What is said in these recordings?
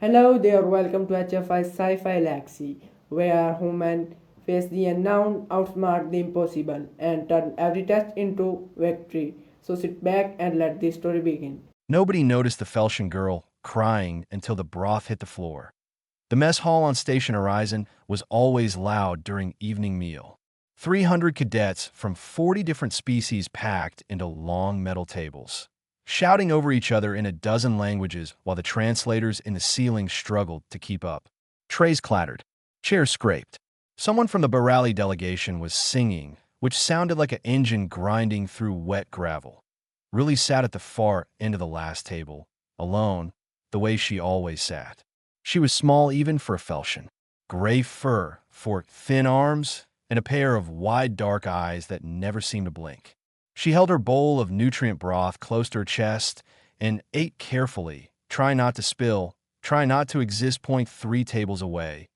Hello there, welcome to HFY Sci-Fi Galaxy, where humans face the unknown, outsmart the impossible, and turn every test into victory. So sit back and let the story begin. Nobody noticed the Felshon girl crying until the broth hit the floor. The mess hall on Station Horizon was always loud during evening meal. 300 cadets from 40 different species packed into long metal tables, shouting over each other in a dozen languages while the translators in the ceiling struggled to keep up. Trays clattered. Chairs scraped. Someone from the Barali delegation was singing, which sounded like an engine grinding through wet gravel. Really sat at the far end of the last table, alone, the way she always sat. She was small even for a Felshon. Gray fur, forked thin arms, and a pair of wide dark eyes that never seemed to blink. She held her bowl of nutrient broth close to her chest and ate carefully, trying not to spill, trying not to exist. Point three tables away.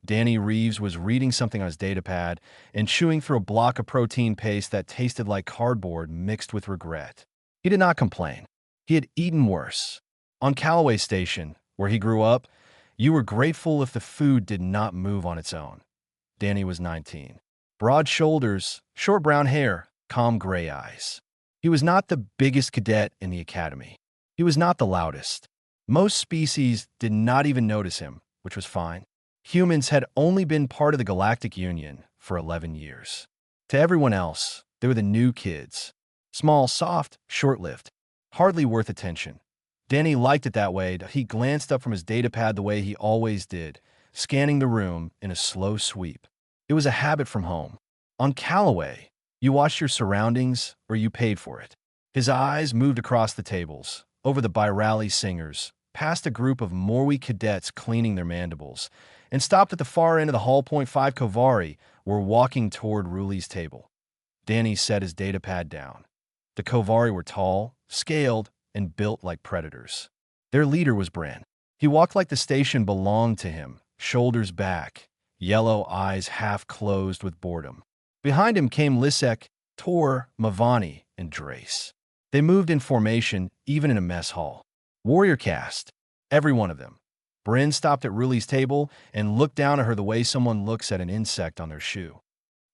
Danny Reeves was reading something on his datapad and chewing through a block of protein paste that tasted like cardboard mixed with regret. He did not complain. He had eaten worse. On Callaway Station, where he grew up, you were grateful if the food did not move on its own. Danny was 19. Broad shoulders, short brown hair, calm gray eyes. He was not the biggest cadet in the academy. He was not the loudest. Most species did not even notice him, which was fine. Humans had only been part of the Galactic Union for 11 years. To everyone else, they were the new kids. Small, soft, short-lived. Hardly worth attention. Danny liked it that way. He glanced up from his datapad the way he always did, scanning the room in a slow sweep. It was a habit from home. On Callaway, you watched your surroundings or you paid for it. His eyes moved across the tables, over the Birali singers, past a group of Morwi cadets cleaning their mandibles, and stopped at the far end of the hall. Point five Kovari were walking toward Ruli's table. Danny set his datapad down. The Kovari were tall, scaled, and built like predators. Their leader was Bran. He walked like the station belonged to him, shoulders back, yellow eyes half closed with boredom. Behind him came Lisek, Tor, Mavani, and Drace. They moved in formation, even in a mess hall. Warrior caste, every one of them. Bryn stopped at Ruli's table and looked down at her the way someone looks at an insect on their shoe.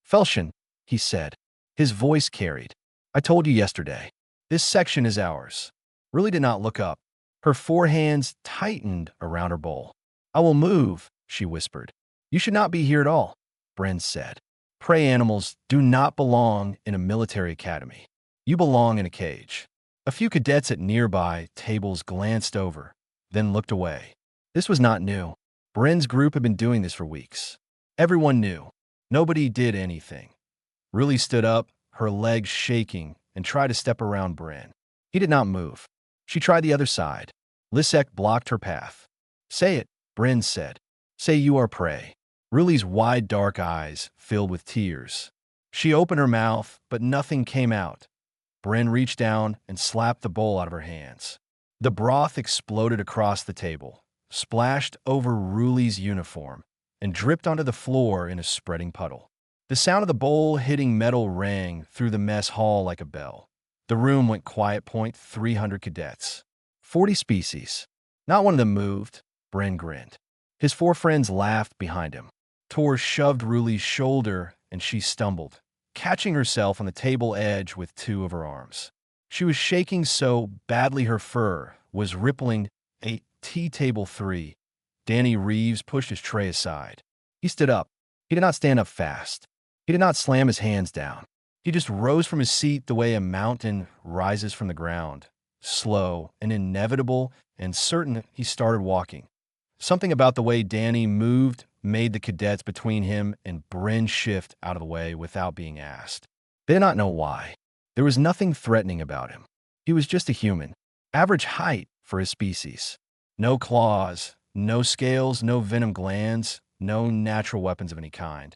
Felshon, he said. His voice carried. I told you yesterday. This section is ours. Ruli did not look up. Her forehands tightened around her bowl. I will move, she whispered. You should not be here at all, Bryn said. Prey animals do not belong in a military academy. You belong in a cage. A few cadets at nearby tables glanced over, then looked away. This was not new. Bryn's group had been doing this for weeks. Everyone knew. Nobody did anything. Ruli stood up, her legs shaking, and tried to step around Bryn. He did not move. She tried the other side. Lisek blocked her path. Say it, Bryn said. Say you are prey. Ruli's wide dark eyes filled with tears. She opened her mouth, but nothing came out. Bryn reached down and slapped the bowl out of her hands. The broth exploded across the table, splashed over Ruli's uniform, and dripped onto the floor in a spreading puddle. The sound of the bowl hitting metal rang through the mess hall like a bell. The room went quiet. Point 300 cadets. 40 species. Not one of them moved. Bryn grinned. His four friends laughed behind him. Tor shoved Ruli's shoulder and she stumbled, catching herself on the table edge with two of her arms. She was shaking so badly her fur was rippling. A tea table 3. Danny Reeves pushed his tray aside. He stood up. He did not stand up fast. He did not slam his hands down. He just rose from his seat the way a mountain rises from the ground. Slow and inevitable and certain. He started walking. Something about the way Danny moved made the cadets between him and Bryn shift out of the way without being asked. They did not know why. There was nothing threatening about him. He was just a human. Average height for his species. No claws, no scales, no venom glands, no natural weapons of any kind.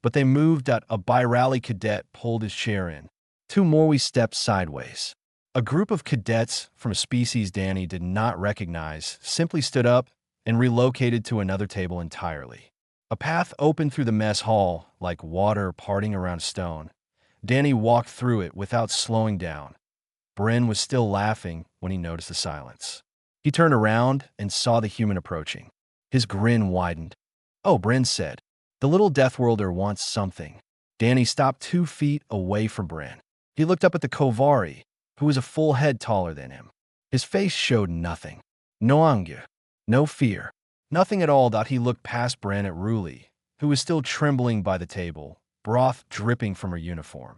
But they moved at a Birali cadet pulled his chair in. Two Morwi stepped sideways. A group of cadets from a species Danny did not recognize simply stood up and relocated to another table entirely. A path opened through the mess hall like water parting around stone. Danny walked through it without slowing down. Bryn was still laughing when he noticed the silence. He turned around and saw the human approaching. His grin widened. "Oh," Bryn said. "The little Deathworlder wants something." Danny stopped 2 feet away from Bryn. He looked up at the Kovari, who was a full head taller than him. His face showed nothing. No anger, no fear, nothing at all. He looked past Bryn at Ruli, who was still trembling by the table, broth dripping from her uniform.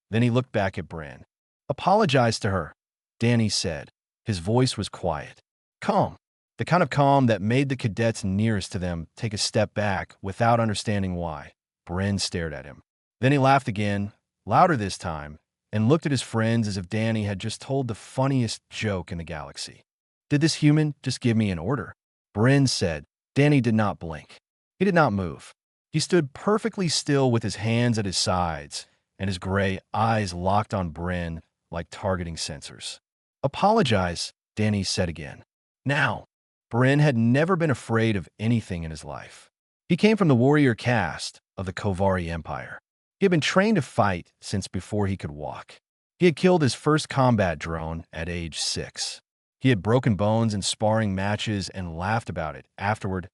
Then he looked back at Bryn. "Apologize to her," Danny said. His voice was quiet. Calm. The kind of calm that made the cadets nearest to them take a step back without understanding why. Bryn stared at him. Then he laughed again, louder this time, and looked at his friends as if Danny had just told the funniest joke in the galaxy. "Did this human just give me an order?" Bryn said. Danny did not blink. He did not move. He stood perfectly still with his hands at his sides and his gray eyes locked on Bryn like targeting sensors. "Apologize," Danny said again. Now, Bryn had never been afraid of anything in his life. He came from the warrior caste of the Kovari Empire. He had been trained to fight since before he could walk. He had killed his first combat drone at age 6. He had broken bones in sparring matches and laughed about it afterward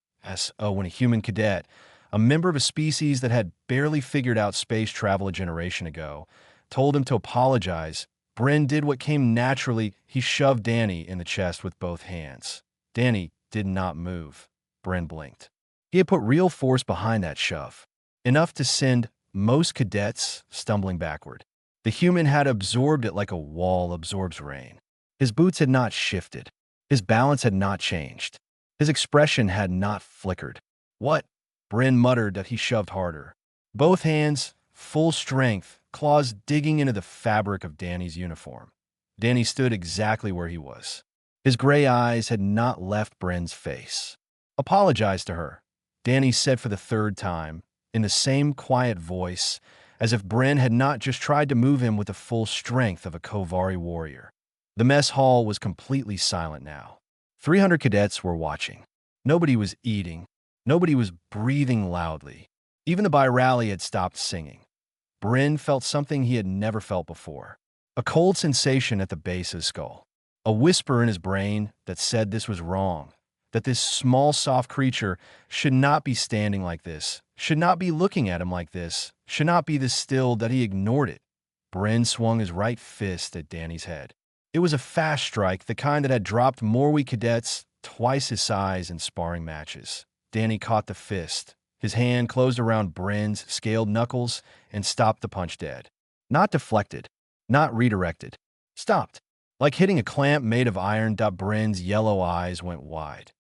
when a human cadet, a member of a species that had barely figured out space travel a generation ago, told him to apologize. Bryn did what came naturally. He shoved Danny in the chest with both hands. Danny did not move. Bryn blinked. He had put real force behind that shove, enough to send most cadets stumbling backward. The human had absorbed it like a wall absorbs rain. His boots had not shifted. His balance had not changed. His expression had not flickered. "What?" Bryn muttered that he shoved harder. Both hands, full strength, claws digging into the fabric of Danny's uniform. Danny stood exactly where he was. His gray eyes had not left Bryn's face. "Apologize to her," Danny said for the third time, in the same quiet voice, as if Bryn had not just tried to move him with the full strength of a Kovari warrior. The mess hall was completely silent now. 300 cadets were watching. Nobody was eating. Nobody was breathing loudly. Even the Birali had stopped singing. Bryn felt something he had never felt before. A cold sensation at the base of his skull. A whisper in his brain that said this was wrong, that this small, soft creature should not be standing like this, should not be looking at him like this, should not be this still, that he ignored it. Bryn swung his right fist at Danny's head. It was a fast strike, the kind that had dropped more weak cadets twice his size in sparring matches. Danny caught the fist. His hand closed around Bryn's scaled knuckles and stopped the punch dead. Not deflected, not redirected. Stopped. Like hitting a clamp made of iron. Bryn's yellow eyes went wide.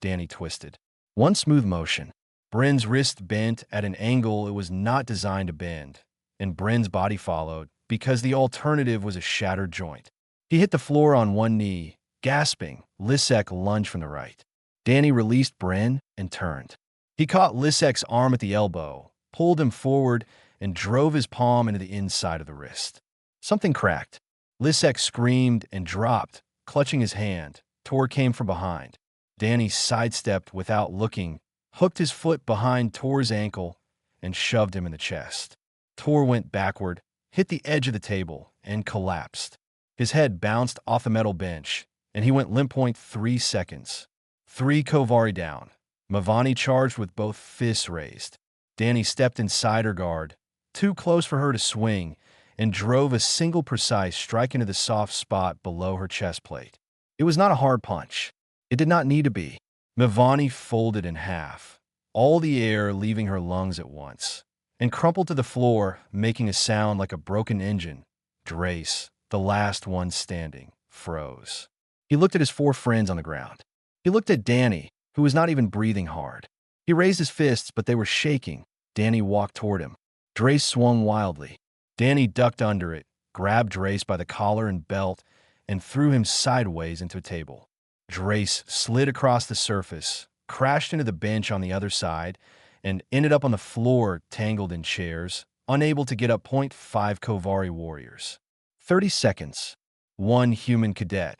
Danny twisted. One smooth motion. Bryn's wrist bent at an angle it was not designed to bend, and Bryn's body followed, because the alternative was a shattered joint. He hit the floor on one knee, gasping. Lisek lunged from the right. Danny released Bryn and turned. He caught Lisek's arm at the elbow, pulled him forward, and drove his palm into the inside of the wrist. Something cracked. Lisek screamed and dropped, clutching his hand. Tor came from behind. Danny sidestepped without looking, hooked his foot behind Tor's ankle, and shoved him in the chest. Tor went backward, hit the edge of the table, and collapsed. His head bounced off the metal bench, and he went limp. 3 seconds. 3 Kovari down. Mavani charged with both fists raised. Danny stepped inside her guard, too close for her to swing, and drove a single precise strike into the soft spot below her chest plate. It was not a hard punch. It did not need to be. Mavani folded in half, all the air leaving her lungs at once, and crumpled to the floor, making a sound like a broken engine. Drace, the last one standing, froze. He looked at his 4 friends on the ground. He looked at Danny, who was not even breathing hard. He raised his fists, but they were shaking. Danny walked toward him. Drace swung wildly. Danny ducked under it, grabbed Drace by the collar and belt, and threw him sideways into a table. Drace slid across the surface, crashed into the bench on the other side, and ended up on the floor tangled in chairs, unable to get up. 5 Kovari warriors. 30 seconds. 1 human cadet.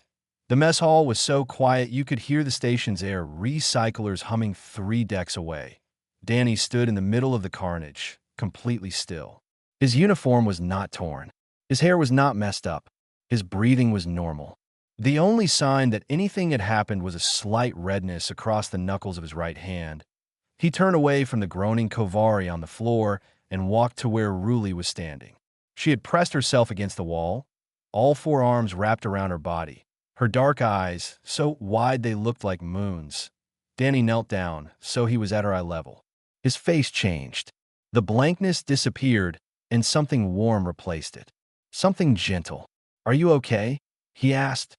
The mess hall was so quiet you could hear the station's air recyclers humming 3 decks away. Danny stood in the middle of the carnage, completely still. His uniform was not torn. His hair was not messed up. His breathing was normal. The only sign that anything had happened was a slight redness across the knuckles of his right hand. He turned away from the groaning Kovari on the floor and walked to where Ruli was standing. She had pressed herself against the wall, all four arms wrapped around her body. Her dark eyes, so wide they looked like moons. Danny knelt down, so he was at her eye level. His face changed. The blankness disappeared, and something warm replaced it. Something gentle. "Are you okay?" he asked.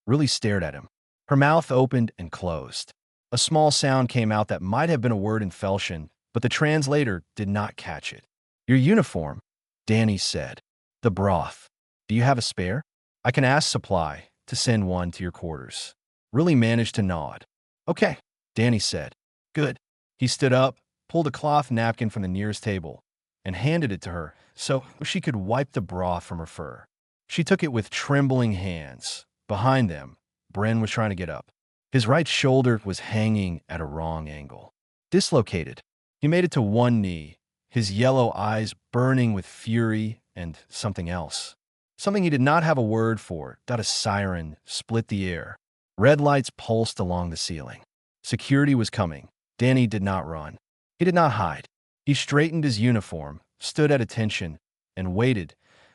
Ruli stared at him. Her mouth opened and closed. A small sound came out that might have been a word in Felsian, but the translator did not catch it. "Your uniform," Danny said. "The broth. Do you have a spare? I can ask supply to send one to your quarters." Ruli managed to nod. "Okay," Danny said. "Good." He stood up, pulled a cloth napkin from the nearest table, and handed it to her so she could wipe the broth from her fur. She took it with trembling hands. Behind them, Bren was trying to get up. His right shoulder was hanging at a wrong angle. Dislocated. He made it to one knee, his yellow eyes burning with fury and something else. Something he did not have a word for. A siren split the air. Red lights pulsed along the ceiling. Security was coming. Danny did not run. He did not hide. He straightened his uniform, stood at attention, and waited.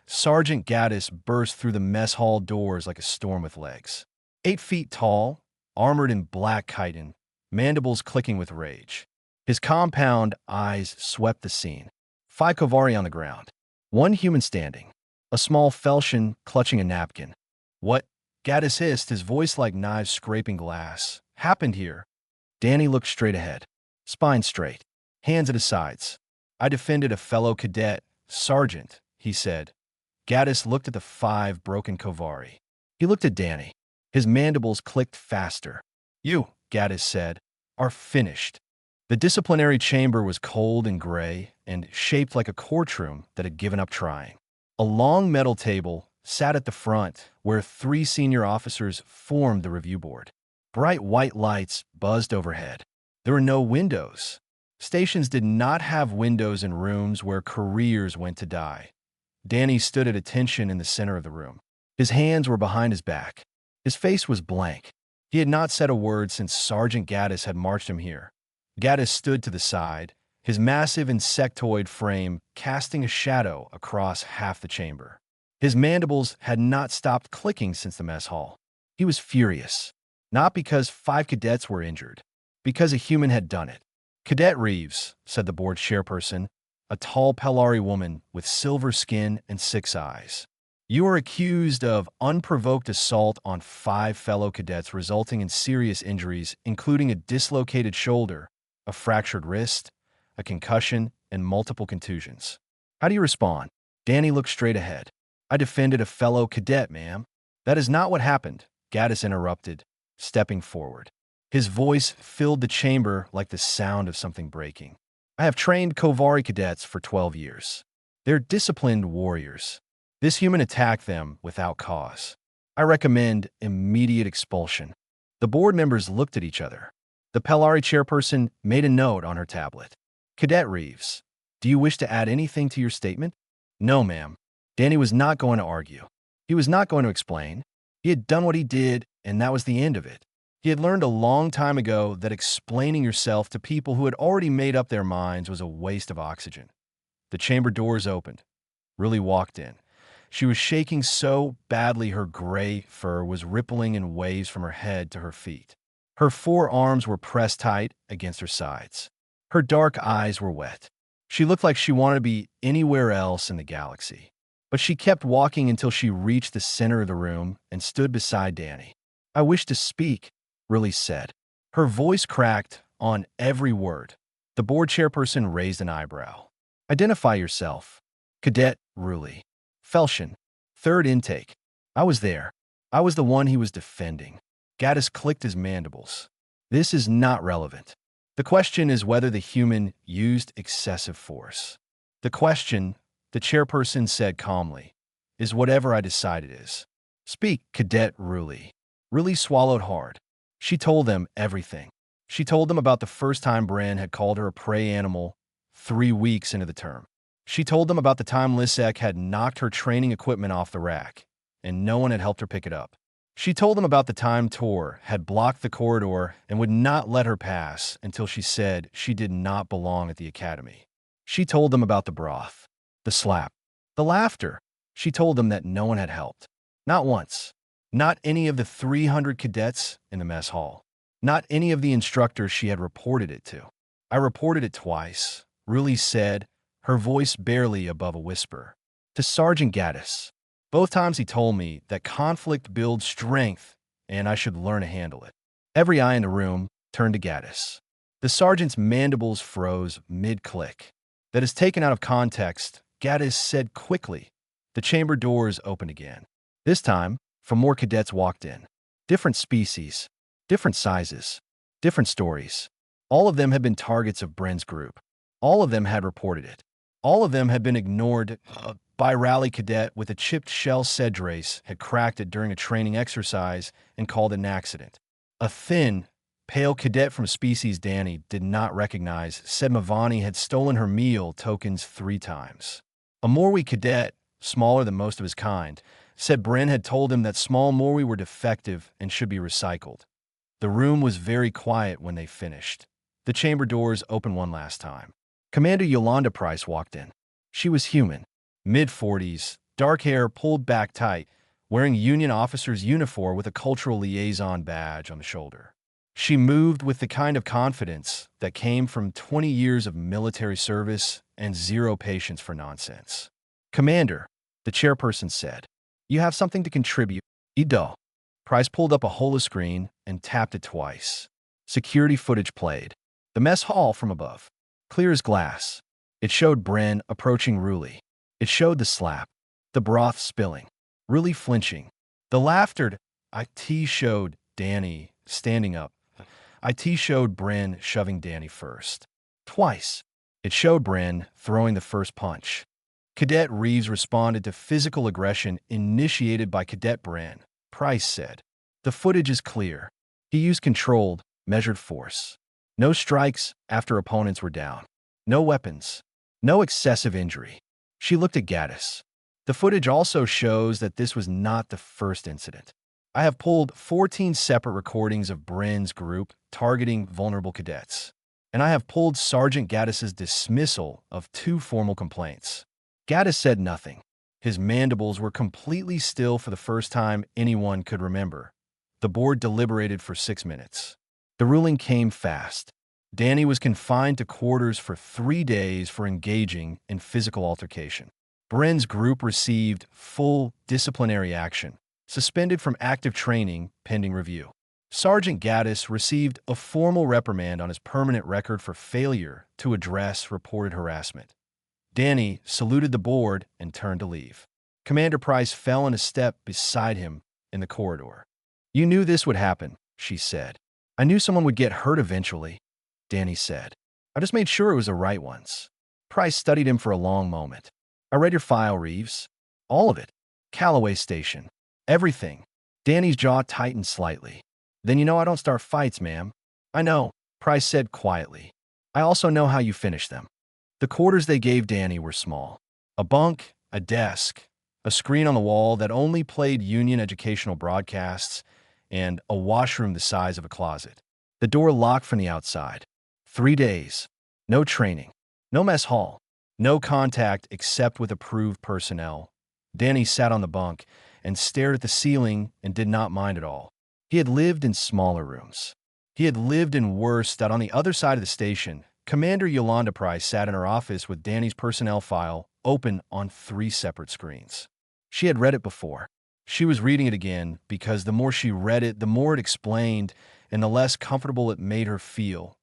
Sergeant Gaddis burst through the mess hall doors like a storm with legs. 8 feet tall, armored in black chitin, mandibles clicking with rage. His compound eyes swept the scene. 5 Kovari on the ground. 1 human standing. A small Felsian clutching a napkin. "What?" Gaddis hissed, his voice like knives scraping glass. "Happened here?" Danny looked straight ahead. Spine straight. Hands at his sides. "I defended a fellow cadet, Sergeant," he said. Gaddis looked at the 5 broken Kovari. He looked at Danny. His mandibles clicked faster. "You," Gaddis said, "are finished." The disciplinary chamber was cold and gray and shaped like a courtroom that had given up trying. A long metal table sat at the front where 3 senior officers formed the review board. Bright white lights buzzed overhead. There were no windows. Stations did not have windows in rooms where careers went to die. Danny stood at attention in the center of the room. His hands were behind his back. His face was blank. He had not said a word since Sergeant Gaddis had marched him here. Gaddis stood to the side, his massive insectoid frame casting a shadow across half the chamber. His mandibles had not stopped clicking since the mess hall. He was furious, not because 5 cadets were injured, because a human had done it. "Cadet Reeves," said the board chairperson, a tall Pelari woman with silver skin and 6 eyes. "You are accused of unprovoked assault on 5 fellow cadets resulting in serious injuries, including a dislocated shoulder, a fractured wrist, a concussion, and multiple contusions. How do you respond?" Danny looked straight ahead. "I defended a fellow cadet, ma'am." "That is not what happened," Gaddis interrupted, stepping forward. His voice filled the chamber like the sound of something breaking. "I have trained Kovari cadets for 12 years. They're disciplined warriors. This human attacked them without cause. I recommend immediate expulsion." The board members looked at each other. The Pelari chairperson made a note on her tablet. "Cadet Reeves, do you wish to add anything to your statement?" "No, ma'am." Danny was not going to argue. He was not going to explain. He had done what he did, and that was the end of it. He had learned a long time ago that explaining yourself to people who had already made up their minds was a waste of oxygen. The chamber doors opened. Ruli walked in. She was shaking so badly her gray fur was rippling in waves from her head to her feet. Her 4 arms were pressed tight against her sides. Her dark eyes were wet. She looked like she wanted to be anywhere else in the galaxy. But she kept walking until she reached the center of the room and stood beside Danny. "I wish to speak," Ruli said. Her voice cracked on every word. The board chairperson raised an eyebrow. "Identify yourself." "Cadet Ruli. Felsian. 3rd intake. I was there. I was the one he was defending." Gaddis clicked his mandibles. "This is not relevant. The question is whether the human used excessive force. The question," the chairperson said calmly, "is whatever I decide it is." "Speak, Cadet Ruli." Ruli swallowed hard. She told them everything. She told them about the first time Bran had called her a prey animal 3 weeks into the term. She told them about the time Lisek had knocked her training equipment off the rack, and no one had helped her pick it up. She told them about the time Tor had blocked the corridor and would not let her pass until she said she did not belong at the academy. She told them about the broth, the slap, the laughter. She told them that no one had helped. Not once. Not any of the 300 cadets in the mess hall. Not any of the instructors she had reported it to. I reported it twice, Ruli said, her voice barely above a whisper. To Sergeant Gaddis. Both times he told me that conflict builds strength and I should learn to handle it. Every eye in the room turned to Gaddis. The sergeant's mandibles froze mid-click. That is taken out of context, Gaddis said quickly. The chamber doors opened again. This time, more cadets walked in. Different species, different sizes, different stories. All of them had been targets of Bren's group. All of them had reported it. All of them had been ignored. By rally cadet with a chipped shell Cedrace had cracked it during a training exercise and called it an accident. A thin, pale cadet from species Danny did not recognize said Mavani had stolen her meal tokens 3 times. A Morwi cadet, smaller than most of his kind, said Bren had told him that small Morwi were defective and should be recycled. The room was very quiet when they finished. The chamber doors opened one last time. Commander Yolanda Price walked in. She was human. Mid-40s, dark hair pulled back tight, wearing a Union officer's uniform with a cultural liaison badge on the shoulder. She moved with the kind of confidence that came from 20 years of military service and zero patience for nonsense. Commander, the chairperson said, you have something to contribute. Ido. Price pulled up a holoscreen and tapped it twice. Security footage played. The mess hall from above. Clear as glass. It showed Bren approaching Ruli. It showed the slap, the broth spilling, Ruli flinching. The laughter. IT showed Danny standing up. IT showed Bren shoving Danny first. Twice. It showed Bren throwing the first punch. Cadet Reeves responded to physical aggression initiated by Cadet Bren. Price said, the footage is clear. He used controlled, measured force. No strikes after opponents were down. No weapons. No excessive injury. She looked at Gaddis. The footage also shows that this was not the first incident. I have pulled 14 separate recordings of Bren's group targeting vulnerable cadets. And I have pulled Sergeant Gaddis's dismissal of 2 formal complaints. Gaddis said nothing. His mandibles were completely still for the first time anyone could remember. The board deliberated for 6 minutes. The ruling came fast. Danny was confined to quarters for 3 days for engaging in physical altercation. Bren's group received full disciplinary action, suspended from active training pending review. Sergeant Gaddis received a formal reprimand on his permanent record for failure to address reported harassment. Danny saluted the board and turned to leave. Commander Price fell in a step beside him in the corridor. You knew this would happen, she said. I knew someone would get hurt eventually, Danny said. I just made sure it was the right ones. Price studied him for a long moment. I read your file, Reeves. All of it. Callaway Station. Everything. Danny's jaw tightened slightly. Then you know I don't start fights, ma'am. I know, Price said quietly. I also know how you finish them. The quarters they gave Danny were small. A bunk, a desk, a screen on the wall that only played Union educational broadcasts, and a washroom the size of a closet. The door locked from the outside. 3 days. No training. No mess hall. No contact except with approved personnel. Danny sat on the bunk and stared at the ceiling and did not mind at all. He had lived in smaller rooms. He had lived in worse that on the other side of the station, Commander Yolanda Price sat in her office with Danny's personnel file open on 3 separate screens. She had read it before. She was reading it again because the more she read it, the more it explained and the less comfortable it made her feel.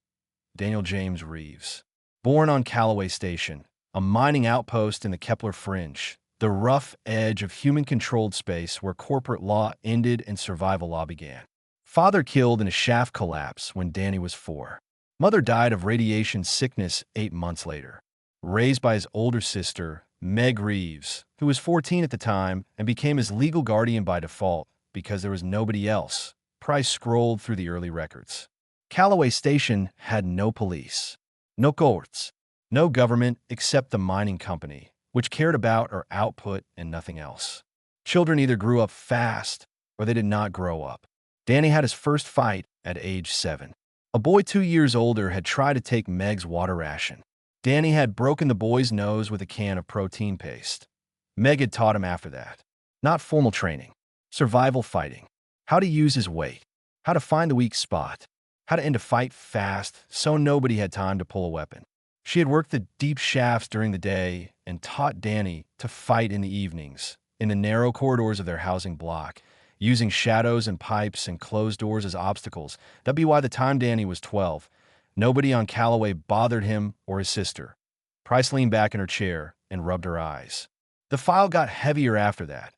Daniel James Reeves. Born on Callaway Station, a mining outpost in the Kepler Fringe, the rough edge of human-controlled space where corporate law ended and survival law began. Father killed in a shaft collapse when Danny was 4. Mother died of radiation sickness 8 months later. Raised by his older sister, Meg Reeves, who was 14 at the time and became his legal guardian by default because there was nobody else. Price scrolled through the early records. Callaway Station had no police, no courts, no government except the mining company, which cared about her output and nothing else. Children either grew up fast or they did not grow up. Danny had his first fight at age 7. A boy 2 years older had tried to take Meg's water ration. Danny had broken the boy's nose with a can of protein paste. Meg had taught him after that. Not formal training, survival fighting, how to use his weight, how to find the weak spot, how to end a fight fast so nobody had time to pull a weapon. She had worked the deep shafts during the day and taught Danny to fight in the evenings, in the narrow corridors of their housing block, using shadows and pipes and closed doors as obstacles. That'd be why the time Danny was 12, nobody on Calloway bothered him or his sister. Price leaned back in her chair and rubbed her eyes. The file got heavier after that.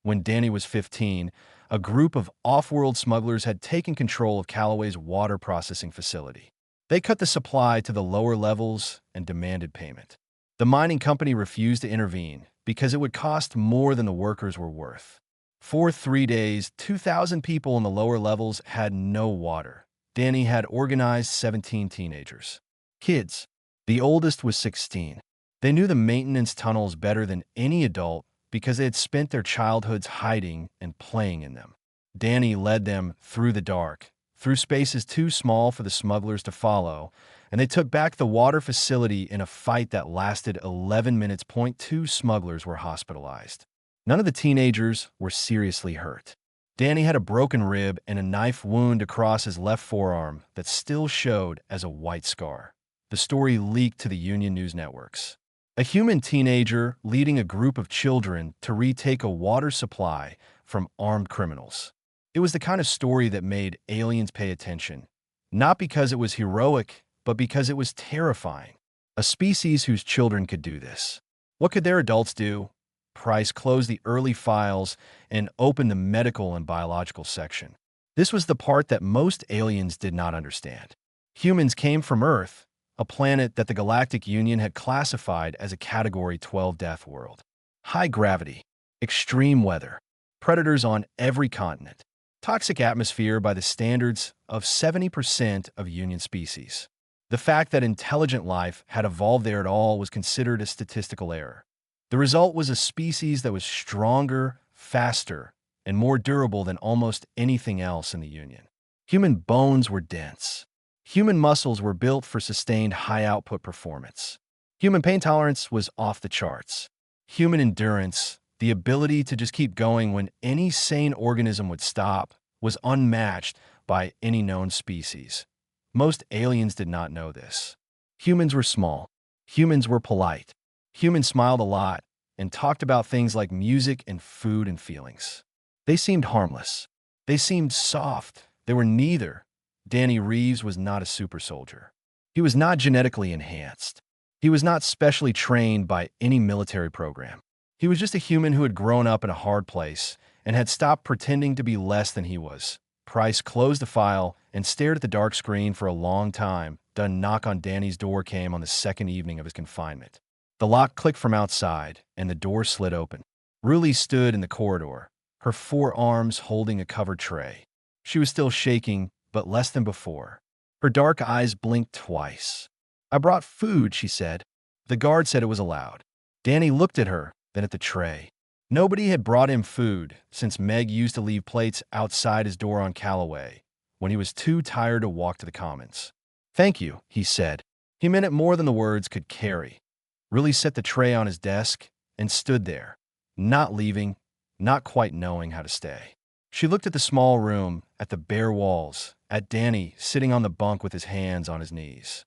When Danny was 15, a group of off-world smugglers had taken control of Calloway's water processing facility. They cut the supply to the lower levels and demanded payment. The mining company refused to intervene because it would cost more than the workers were worth. For 3 days, 2,000 people in the lower levels had no water. Danny had organized 17 teenagers. Kids. The oldest was 16. They knew the maintenance tunnels better than any adult because they had spent their childhoods hiding and playing in them. Danny led them through the dark, through spaces too small for the smugglers to follow, and they took back the water facility in a fight that lasted 11 minutes. 2 smugglers were hospitalized. None of the teenagers were seriously hurt. Danny had a broken rib and a knife wound across his left forearm that still showed as a white scar. The story leaked to the Union news networks. A human teenager leading a group of children to retake a water supply from armed criminals. It was the kind of story that made aliens pay attention, not because it was heroic, but because it was terrifying. A species whose children could do this. What could their adults do? Price closed the early files and opened the medical and biological section. This was the part that most aliens did not understand. Humans came from Earth, a planet that the Galactic Union had classified as a Category 12 death world. High gravity, extreme weather, predators on every continent, toxic atmosphere by the standards of 70% of Union species. The fact that intelligent life had evolved there at all was considered a statistical error. The result was a species that was stronger, faster, and more durable than almost anything else in the Union. Human bones were dense. Human muscles were built for sustained high-output performance. Human pain tolerance was off the charts. Human endurance, the ability to just keep going when any sane organism would stop, was unmatched by any known species. Most aliens did not know this. Humans were small. Humans were polite. Humans smiled a lot and talked about things like music and food and feelings. They seemed harmless. They seemed soft. They were neither. Danny Reeves was not a super soldier. He was not genetically enhanced. He was not specially trained by any military program. He was just a human who had grown up in a hard place and had stopped pretending to be less than he was. Price closed the file and stared at the dark screen for a long time. A knock on Danny's door came on the second evening of his confinement. The lock clicked from outside, and the door slid open. Ruli stood in the corridor, her forearms holding a covered tray. She was still shaking, but less than before. Her dark eyes blinked twice. "I brought food," she said. The guard said it was allowed. Danny looked at her, then at the tray. Nobody had brought him food since Meg used to leave plates outside his door on Calloway when he was too tired to walk to the commons. "Thank you," he said. He meant it more than the words could carry. Ruli set the tray on his desk and stood there, not leaving, not quite knowing how to stay. She looked at the small room, at the bare walls, at Danny sitting on the bunk with his hands on his knees.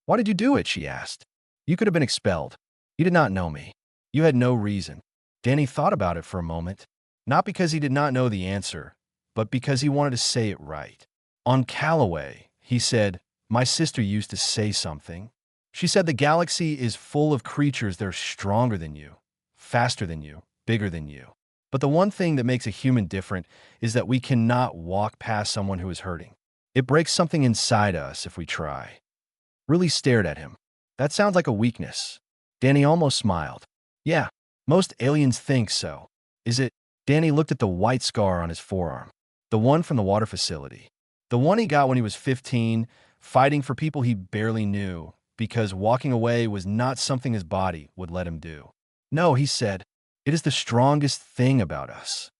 "Why did you do it?" she asked. "You could have been expelled. You did not know me. You had no reason." Danny thought about it for a moment, not because he did not know the answer, but because he wanted to say it right. "On Calloway," he said, "my sister used to say something. She said the galaxy is full of creatures that are stronger than you, faster than you, bigger than you. But the one thing that makes a human different is that we cannot walk past someone who is hurting. It breaks something inside us if we try." Ruli stared at him. "That sounds like a weakness." Danny almost smiled. "Yeah, most aliens think so. Is it?" Danny looked at the white scar on his forearm. The one from the water facility. The one he got when he was 15, fighting for people he barely knew, because walking away was not something his body would let him do. "No," he said. "It is the strongest thing about us."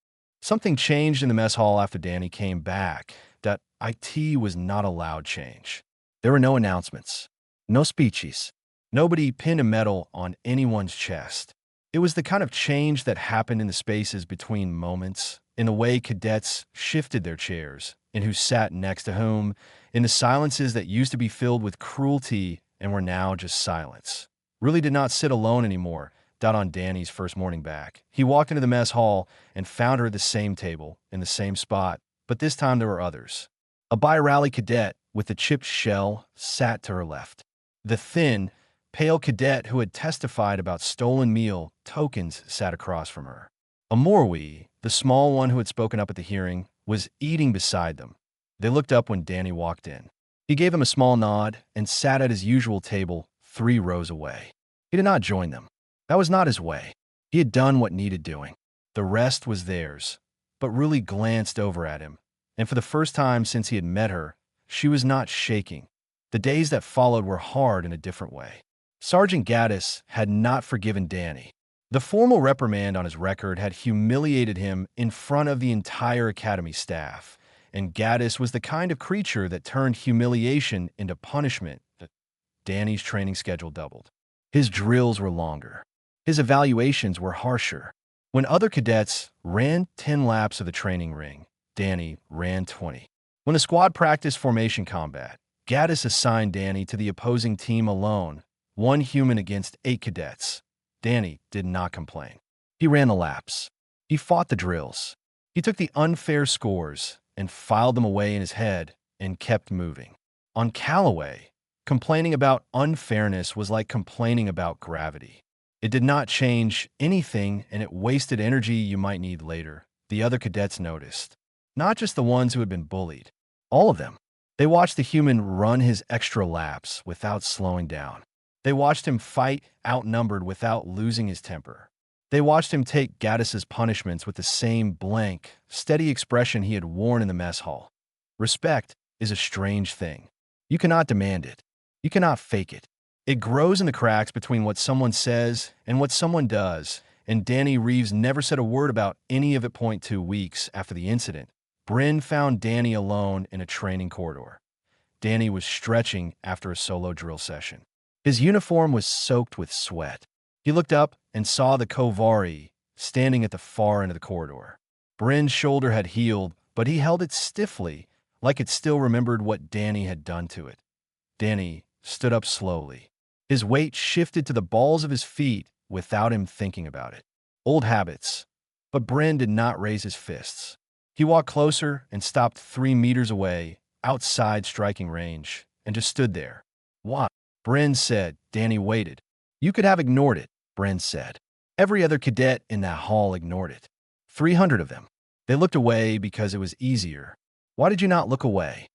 Something changed in the mess hall after Danny came back. That IT was not allowed change. There were no announcements, no speeches. Nobody pinned a medal on anyone's chest. It was the kind of change that happened in the spaces between moments, in the way cadets shifted their chairs, in who sat next to whom, in the silences that used to be filled with cruelty and were now just silence. Really did not sit alone anymore. On Danny's first morning back, he walked into the mess hall and found her at the same table, in the same spot, but this time there were others. A bi-rally cadet with a chipped shell sat to her left. The thin, pale cadet who had testified about stolen meal tokens sat across from her. Amorwi, the small one who had spoken up at the hearing, was eating beside them. They looked up when Danny walked in. He gave him a small nod and sat at his usual table 3 rows away. He did not join them. That was not his way. He had done what needed doing. The rest was theirs, but really glanced over at him. And for the first time since he had met her, she was not shaking. The days that followed were hard in a different way. Sergeant Gaddis had not forgiven Danny. The formal reprimand on his record had humiliated him in front of the entire academy staff, and Gaddis was the kind of creature that turned humiliation into punishment. Danny's training schedule doubled. His drills were longer. His evaluations were harsher. When other cadets ran 10 laps of the training ring, Danny ran 20. When the squad practiced formation combat, Gaddis assigned Danny to the opposing team alone, 1 human against 8 cadets. Danny did not complain. He ran the laps. He fought the drills. He took the unfair scores and filed them away in his head and kept moving. On Callaway, complaining about unfairness was like complaining about gravity. It did not change anything, and it wasted energy you might need later. The other cadets noticed. Not just the ones who had been bullied. All of them. They watched the human run his extra laps without slowing down. They watched him fight outnumbered without losing his temper. They watched him take Gaddis's punishments with the same blank, steady expression he had worn in the mess hall. Respect is a strange thing. You cannot demand it. You cannot fake it. It grows in the cracks between what someone says and what someone does, and Danny Reeves never said a word about any of it. 2 weeks after the incident, Bryn found Danny alone in a training corridor. Danny was stretching after a solo drill session. His uniform was soaked with sweat. He looked up and saw the Kovari standing at the far end of the corridor. Bryn's shoulder had healed, but he held it stiffly, like it still remembered what Danny had done to it. Danny stood up slowly. His weight shifted to the balls of his feet without him thinking about it. Old habits. But Bryn did not raise his fists. He walked closer and stopped 3 meters away, outside striking range, and just stood there. What? Bryn said. Danny waited. You could have ignored it, Bryn said. Every other cadet in that hall ignored it. 300 of them. They looked away because it was easier. Why did you not look away?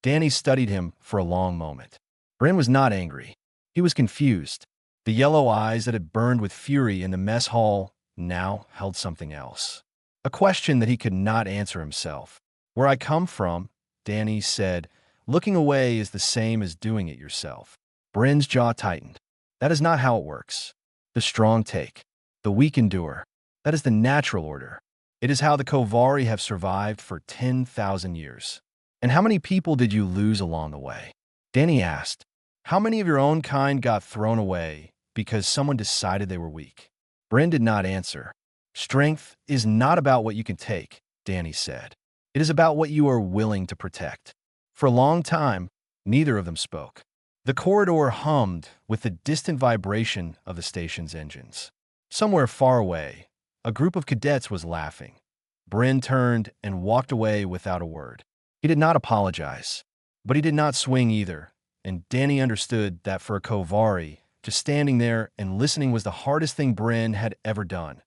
Danny studied him for a long moment. Bryn was not angry. He was confused. The yellow eyes that had burned with fury in the mess hall now held something else. A question that he could not answer himself. Where I come from, Danny said, looking away is the same as doing it yourself. Bryn's jaw tightened. That is not how it works. The strong take. The weak endure. That is the natural order. It is how the Kovari have survived for 10,000 years. And how many people did you lose along the way? Danny asked. How many of your own kind got thrown away because someone decided they were weak? Bryn did not answer. Strength is not about what you can take, Danny said. It is about what you are willing to protect. For a long time, neither of them spoke. The corridor hummed with the distant vibration of the station's engines. Somewhere far away, a group of cadets was laughing. Bryn turned and walked away without a word. He did not apologize, but he did not swing either. And Danny understood that for a Kovari, just standing there and listening was the hardest thing Bryn had ever done.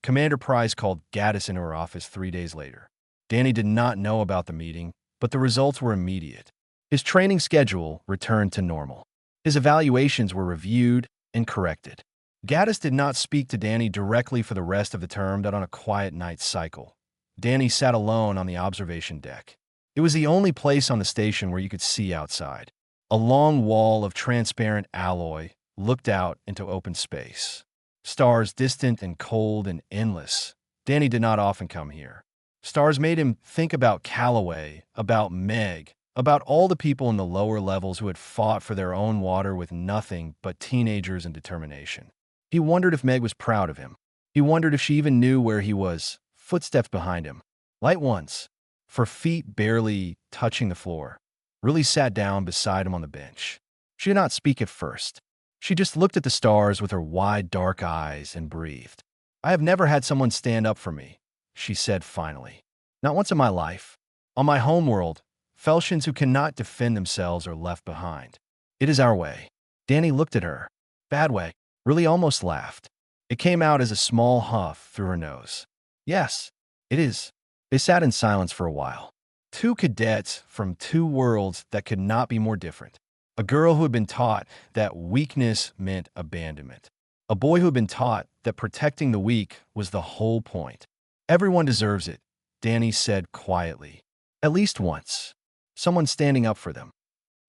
Commander Price called Gaddis into her office 3 days later. Danny did not know about the meeting, but the results were immediate. His training schedule returned to normal. His evaluations were reviewed and corrected. Gaddis did not speak to Danny directly for the rest of the term on a quiet night cycle. Danny sat alone on the observation deck. It was the only place on the station where you could see outside. A long wall of transparent alloy looked out into open space. Stars distant and cold and endless. Danny did not often come here. Stars made him think about Calloway, about Meg, about all the people in the lower levels who had fought for their own water with nothing but teenagers and determination. He wondered if Meg was proud of him. He wondered if she even knew where he was. Footsteps behind him. Light ones, for feet barely touching the floor. Really sat down beside him on the bench. She did not speak at first. She just looked at the stars with her wide, dark eyes and breathed. "I have never had someone stand up for me," she said finally. "Not once in my life. On my homeworld, Felshans who cannot defend themselves are left behind. It is our way." Danny looked at her. "Bad way." Really almost laughed. It came out as a small huff through her nose. "Yes, it is." They sat in silence for a while. Two cadets from two worlds that could not be more different. A girl who had been taught that weakness meant abandonment. A boy who had been taught that protecting the weak was the whole point. "Everyone deserves it," Danny said quietly. "At least once. Someone standing up for them."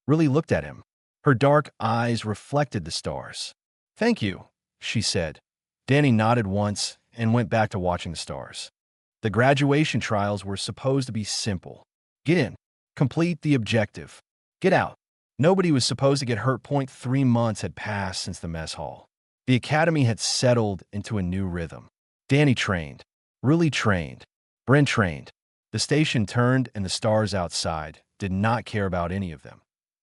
Really looked at him. Her dark eyes reflected the stars. "Thank you," she said. Danny nodded once and went back to watching the stars. The graduation trials were supposed to be simple. Get in. Complete the objective. Get out. Nobody was supposed to get hurt. 3 months had passed since the mess hall. The academy had settled into a new rhythm. Danny trained. Really trained. Bryn trained. The station turned and the stars outside did not care about any of them.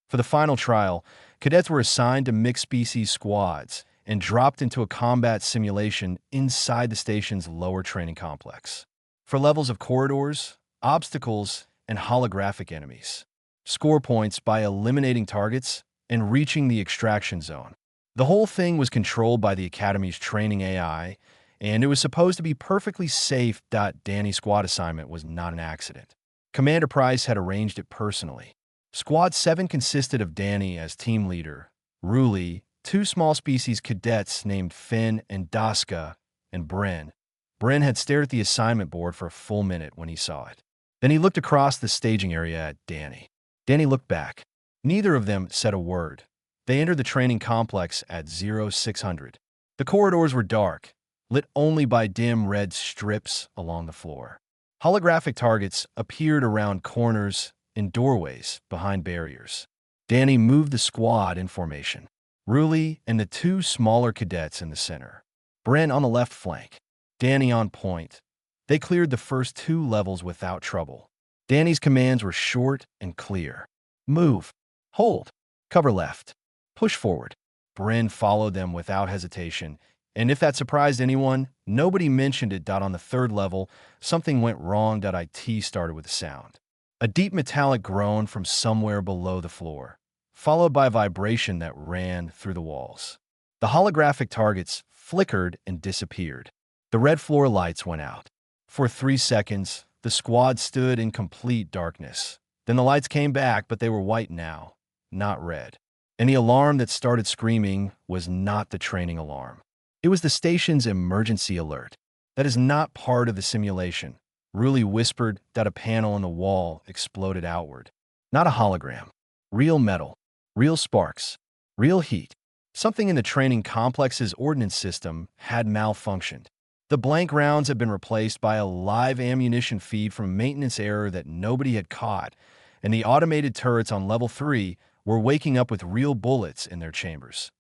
For the final trial, cadets were assigned to mixed-species squads and dropped into a combat simulation inside the station's lower training complex. For levels of corridors, obstacles, and holographic enemies. Score points by eliminating targets and reaching the extraction zone. The whole thing was controlled by the Academy's training AI, and it was supposed to be perfectly safe. Danny's squad assignment was not an accident. Commander Price had arranged it personally. Squad 7 consisted of Danny as team leader, Ruli, two small species cadets named Finn and Daska, and Bryn. Bryn had stared at the assignment board for a full minute when he saw it. Then he looked across the staging area at Danny. Danny looked back. Neither of them said a word. They entered the training complex at 0600. The corridors were dark, lit only by dim red strips along the floor. Holographic targets appeared around corners and doorways behind barriers. Danny moved the squad in formation. Ruli and the two smaller cadets in the center. Bryn on the left flank. Danny on point. They cleared the first 2 levels without trouble. Danny's commands were short and clear. Move. Hold. Cover left. Push forward. Bryn followed them without hesitation, and if that surprised anyone, nobody mentioned it. On the 3rd level, something went wrong. IT started with a sound. A deep metallic groan from somewhere below the floor, followed by a vibration that ran through the walls. The holographic targets flickered and disappeared. The red floor lights went out. For 3 seconds, the squad stood in complete darkness. Then the lights came back, but they were white now, not red. And the alarm that started screaming was not the training alarm. It was the station's emergency alert. That is not part of the simulation. Ruli whispered that a panel on the wall exploded outward. Not a hologram. Real metal. Real sparks. Real heat. Something in the training complex's ordnance system had malfunctioned. The blank rounds had been replaced by a live ammunition feed from a maintenance error that nobody had caught, and the automated turrets on level 3 were waking up with real bullets in their chambers.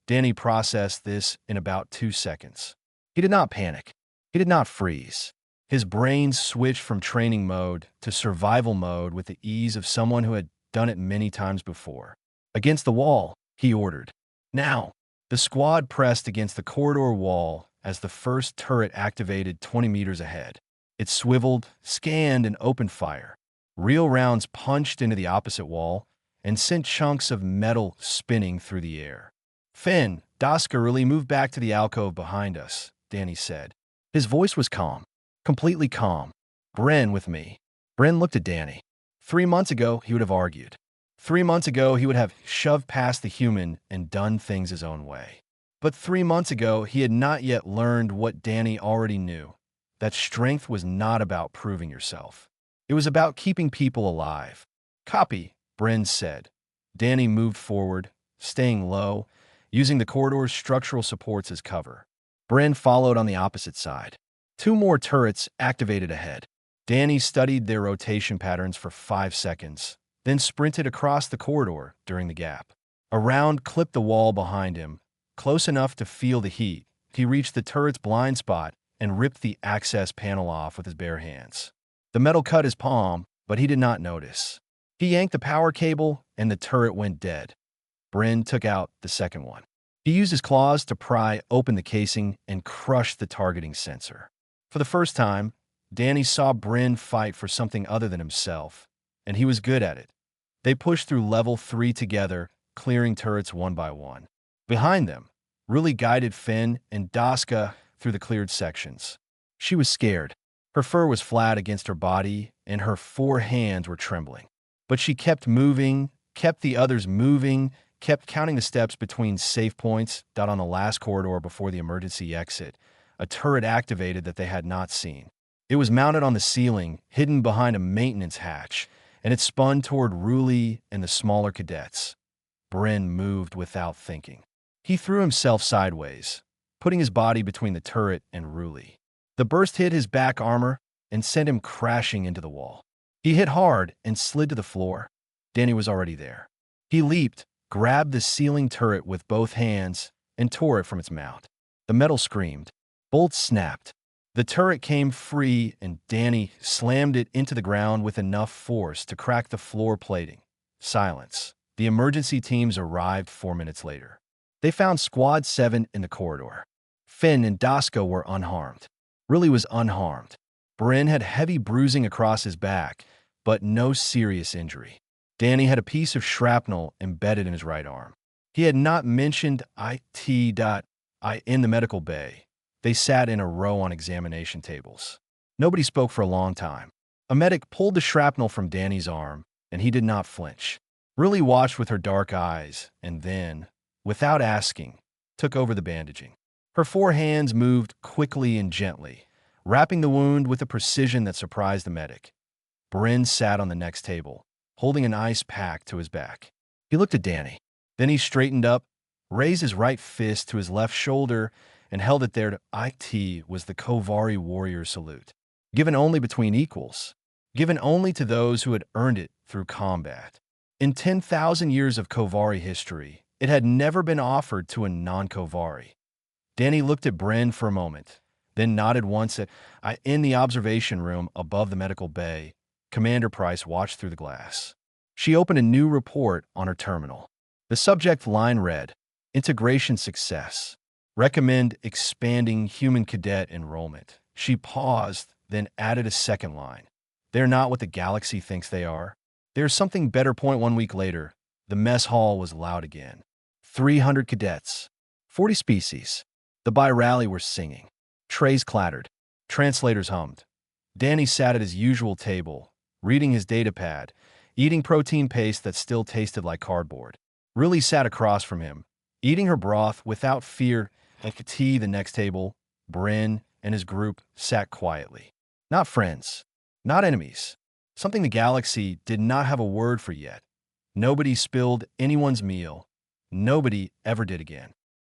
Danny processed this in about 2 seconds. He did not panic. He did not freeze. His brain switched from training mode to survival mode with the ease of someone who had done it many times before. Against the wall, he ordered. Now, the squad pressed against the corridor wall as the first turret activated 20 meters ahead. It swiveled, scanned, and opened fire. Real rounds punched into the opposite wall and sent chunks of metal spinning through the air. "Finn, Daska really moved back to the alcove behind us," Danny said. His voice was calm, completely calm. "Bryn with me." Bryn looked at Danny. 3 months ago, he would have argued. 3 months ago, he would have shoved past the human and done things his own way. But 3 months ago, he had not yet learned what Danny already knew, that strength was not about proving yourself. It was about keeping people alive. "Copy," Bryn said. Danny moved forward, staying low, using the corridor's structural supports as cover. Bryn followed on the opposite side. 2 more turrets activated ahead. Danny studied their rotation patterns for 5 seconds, then sprinted across the corridor during the gap. A round clipped the wall behind him, close enough to feel the heat. He reached the turret's blind spot and ripped the access panel off with his bare hands. The metal cut his palm, but he did not notice. He yanked the power cable, and the turret went dead. Bryn took out the second one. He used his claws to pry open the casing and crush the targeting sensor. For the first time, Danny saw Bryn fight for something other than himself, and he was good at it. They pushed through level 3 together, clearing turrets one by one. Behind them, Ruli guided Finn and Daska through the cleared sections. She was scared. Her fur was flat against her body, and her 4 hands were trembling. But she kept moving, kept the others moving, kept counting the steps between safe points. On the last corridor before the emergency exit, a turret activated that they had not seen. It was mounted on the ceiling, hidden behind a maintenance hatch, and it spun toward Ruli and the smaller cadets. Bryn moved without thinking. He threw himself sideways, putting his body between the turret and Ruli. The burst hit his back armor and sent him crashing into the wall. He hit hard and slid to the floor. Danny was already there. He leaped, grabbed the ceiling turret with both hands, and tore it from its mount. The metal screamed. Bolts snapped. The turret came free, and Danny slammed it into the ground with enough force to crack the floor plating. Silence. The emergency teams arrived 4 minutes later. They found Squad 7 in the corridor. Finn and Daska were unharmed. Ruli was unharmed. Bryn had heavy bruising across his back, but no serious injury. Danny had a piece of shrapnel embedded in his right arm. He had not mentioned IT.I in the medical bay. They sat in a row on examination tables. Nobody spoke for a long time. A medic pulled the shrapnel from Danny's arm, and he did not flinch. Ruli watched with her dark eyes, and then, without asking, took over the bandaging. Her 4 hands moved quickly and gently, wrapping the wound with a precision that surprised the medic. Bryn sat on the next table, holding an ice pack to his back. He looked at Danny. Then he straightened up, raised his right fist to his left shoulder, and held it there. It was the Kovari warrior salute, given only between equals, given only to those who had earned it through combat. In 10,000 years of Kovari history, it had never been offered to a non-Kovari. Danny looked at Bryn for a moment, then nodded once at in the observation room above the medical bay. Commander Price watched through the glass. She opened a new report on her terminal. The subject line read, Integration Success. Recommend expanding human cadet enrollment. She paused, then added a second line. They're not what the galaxy thinks they are. There's something better. 1 week later, the mess hall was loud again. 300 cadets, 40 species. The bi-rally were singing. Trays clattered. Translators hummed. Danny sat at his usual table, reading his datapad, eating protein paste that still tasted like cardboard. Ruli sat across from him, eating her broth without fear. At the next table, Bryn and his group sat quietly. Not friends, not enemies. Something the galaxy did not have a word for yet. Nobody spilled anyone's meal. Nobody ever did again.